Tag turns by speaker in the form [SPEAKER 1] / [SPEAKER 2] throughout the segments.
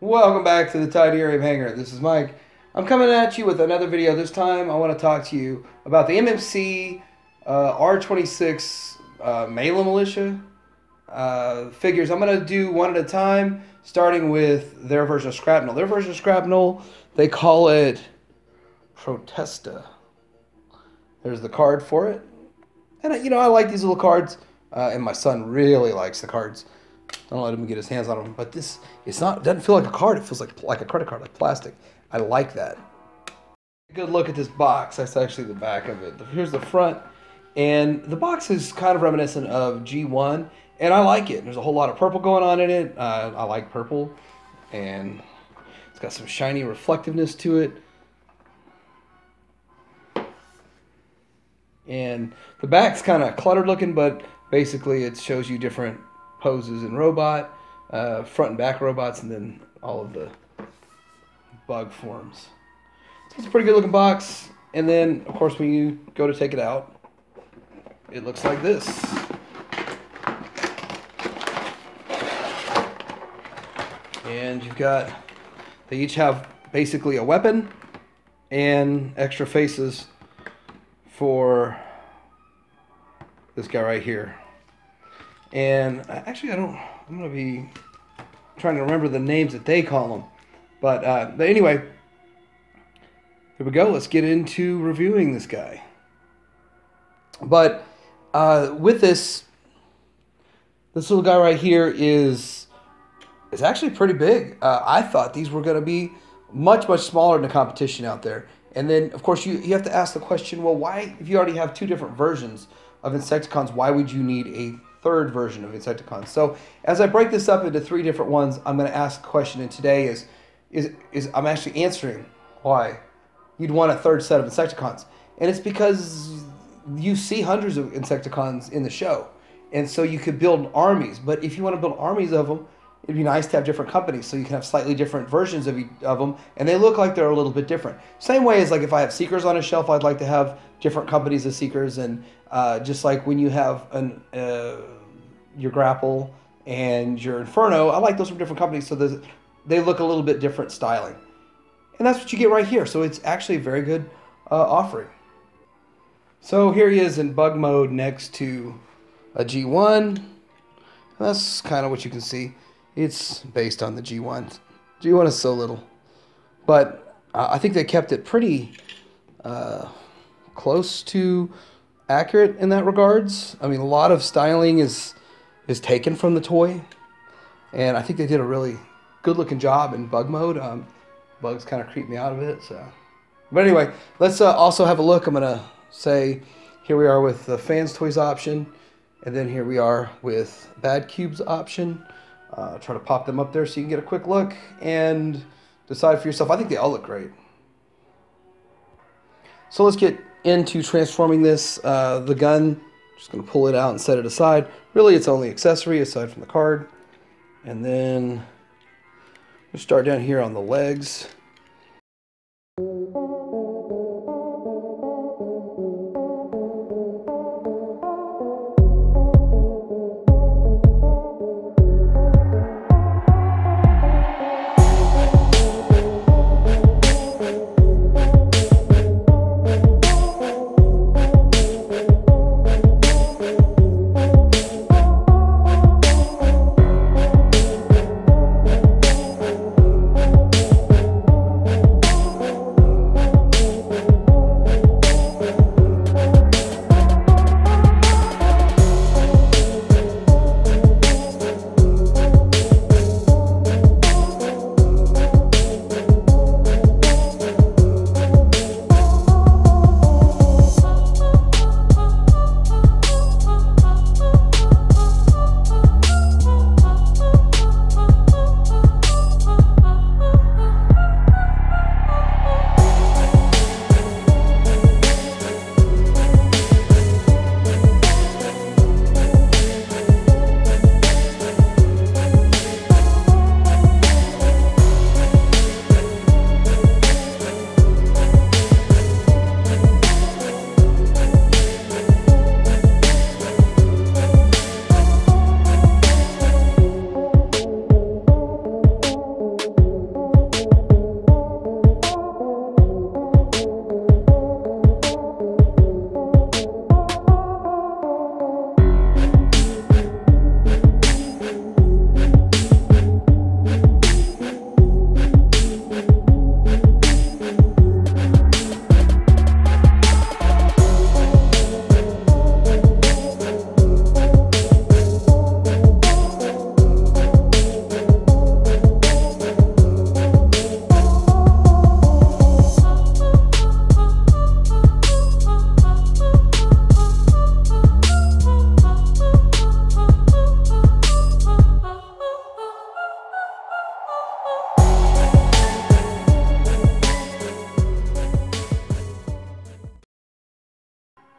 [SPEAKER 1] Welcome back to the Titanium Hangar. This is Mike. I'm coming at you with another video. This time I want to talk to you about the MMC R26 Mela Militia figures. I'm going to do one at a time, starting with their version of Shrapnel. Their version of Shrapnel, they call it Protesta. There's the card for it. And I like these little cards, and my son really likes the cards. Don't let him get his hands on them. But this, it doesn't feel like a card. It feels like a credit card, like plastic. I like that. Good look at this box. That's actually the back of it. Here's the front. And the box is kind of reminiscent of G1. And I like it. There's a whole lot of purple going on in it. I like purple. And it's got some shiny reflectiveness to it. And the back's kind of cluttered looking, but basically it shows you different poses in robot, front and back robots, and then all of the bug forms. So it's a pretty good looking box. And then, of course, when you go to take it out, it looks like this. And you've got, they each have basically a weapon and extra faces for this guy right here. And actually, I'm going to be trying to remember the names that they call them. But anyway, here we go. Let's get into reviewing this guy. But with this little guy right here is actually pretty big. I thought these were going to be much smaller than the competition out there. And then, of course, you have to ask the question, well, why, if you already have two different versions of Insecticons, why would you need a third version of Insecticons? So as I break this up into three different ones, I'm going to ask a question, and today is I'm actually answering why you'd want a third set of Insecticons. And it's because you see hundreds of Insecticons in the show, and so you could build armies. But if you want to build armies of them, it'd be nice to have different companies, so you can have slightly different versions of them, and they look like they're a little bit different. Same way as like if I have Seekers on a shelf, I'd like to have different companies of Seekers, and just like when you have your Grapple and your Inferno, I like those from different companies, so they look a little bit different styling. And that's what you get right here, so it's actually a very good offering. So here he is in bug mode next to a G1. That's kind of what you can see. It's based on the G1. G1 is so little. But I think they kept it pretty close to accurate in that regards. I mean, a lot of styling is taken from the toy. And I think they did a really good looking job in bug mode. Bugs kind of creep me out of it. So, but anyway, let's also have a look. I'm going to say, here we are with the Fans Toys option. And then here we are with Bad Cubes option. Try to pop them up there so you can get a quick look and decide for yourself. I think they all look great. So let's get into transforming this. The gun, just going to pull it out and set it aside. Really, it's only accessory aside from the card. And then we'll start down here on the legs.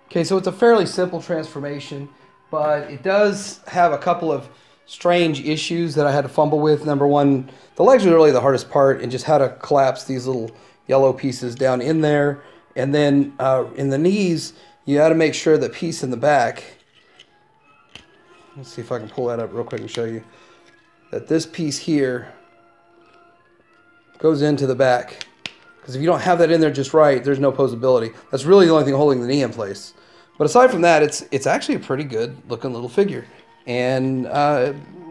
[SPEAKER 1] Okay, so it's a fairly simple transformation, but it does have a couple of strange issues that I had to fumble with. Number one, the legs are really the hardest part, and just how to collapse these little yellow pieces down in there. And then in the knees, you got to make sure the piece in the back, let's see if I can pull that up real quick and show you, that this piece here goes into the back. Because if you don't have that in there just right, there's no posability. That's really the only thing holding the knee in place. But aside from that, it's actually a pretty good looking little figure. And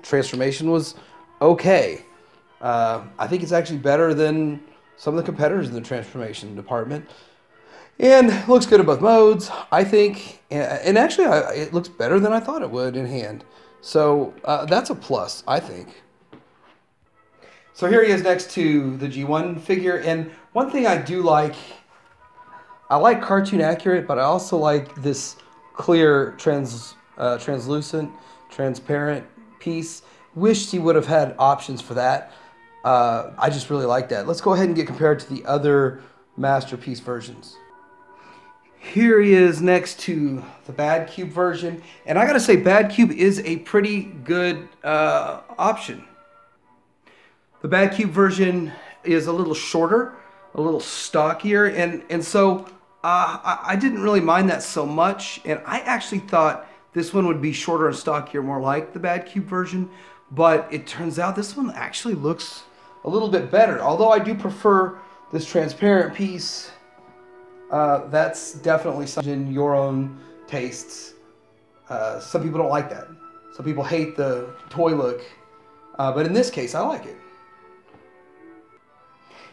[SPEAKER 1] transformation was okay. I think it's actually better than some of the competitors in the transformation department. And looks good in both modes, I think. And actually, it looks better than I thought it would in hand. So that's a plus, I think. So here he is next to the G1 figure. And one thing I do like, I like cartoon accurate, but I also like this clear, translucent, transparent piece. Wished he would have had options for that. I just really like that. Let's go ahead and get compared to the other Masterpiece versions. Here he is next to the Bad Cube version. And I gotta say, Bad Cube is a pretty good option. The Bad Cube version is a little shorter, a little stockier, and so I didn't really mind that so much. And I actually thought this one would be shorter and stockier, more like the Bad Cube version. But it turns out this one actually looks a little bit better. Although I do prefer this transparent piece. That's definitely something in your own tastes. Some people don't like that. Some people hate the toy look. But in this case, I like it.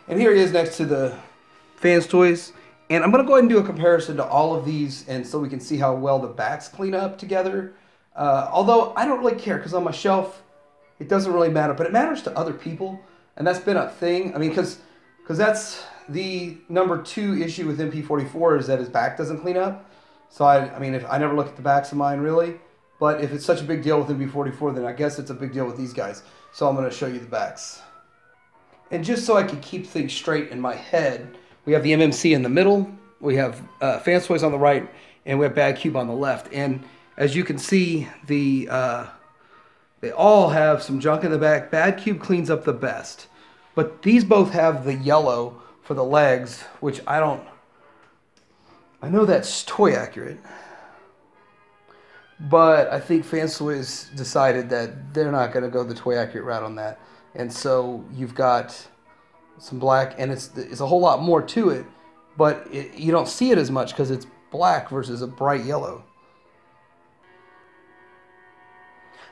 [SPEAKER 1] And here he is next to the Fans Toys. And I'm going to go ahead and do a comparison to all of these, and so we can see how well the backs clean up together. Although I don't really care, because on my shelf, it doesn't really matter. But it matters to other people, and that's been a thing. I mean, because that's the #2 issue with MP44 is that his back doesn't clean up. So I mean, I never look at the backs of mine really. But if it's such a big deal with MP44, then I guess it's a big deal with these guys. So I'm going to show you the backs. And just so I can keep things straight in my head, we have the MMC in the middle, we have Fans Toys on the right, and we have Bad Cube on the left. And as you can see, they all have some junk in the back. Bad Cube cleans up the best. But these both have the yellow for the legs, which I know that's toy accurate. But I think Fans Toys decided that they're not going to go the toy accurate route on that. And so you've got some black, and it's a whole lot more to it, but you don't see it as much because it's black versus a bright yellow.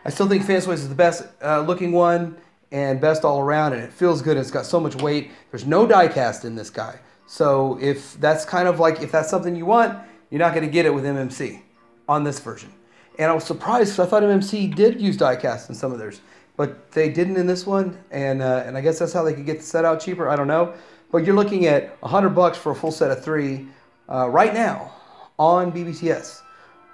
[SPEAKER 1] I still think Fans Toys is the best looking one and best all around, and it feels good. It's got so much weight. There's no die cast in this guy. So if that's kind of like, if that's something you want, you're not going to get it with MMC on this version. And I was surprised because I thought MMC did use die cast in some of theirs. But they didn't in this one, and I guess that's how they could get the set out cheaper. I don't know. But you're looking at $100 for a full set of 3 right now on BBTS.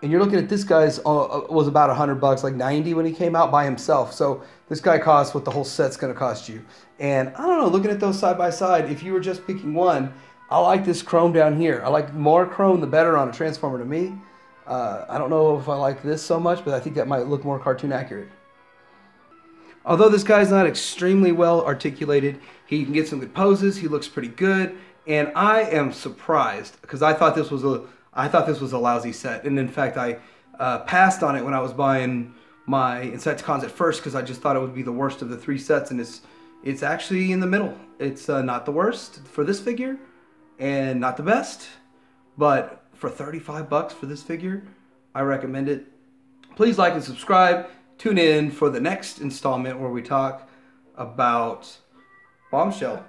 [SPEAKER 1] And you're looking at this guy's was about $100, like 90 when he came out by himself. So this guy costs what the whole set's going to cost you. And I don't know, looking at those side by side, if you were just picking one, I like this chrome down here. I like more chrome, the better on a Transformer to me. I don't know if I like this so much, but I think that might look more cartoon accurate. Although this guy's not extremely well articulated, he can get some good poses. He looks pretty good, and I am surprised because I thought this was a lousy set, and in fact I passed on it when I was buying my Insecticons at first because I just thought it would be the worst of the 3 sets, and it's actually in the middle. It's not the worst for this figure, and not the best, but for $35 for this figure, I recommend it. Please like and subscribe. Tune in for the next installment where we talk about Bombshell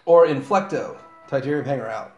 [SPEAKER 1] or Inflecto. Titanium Hanger out.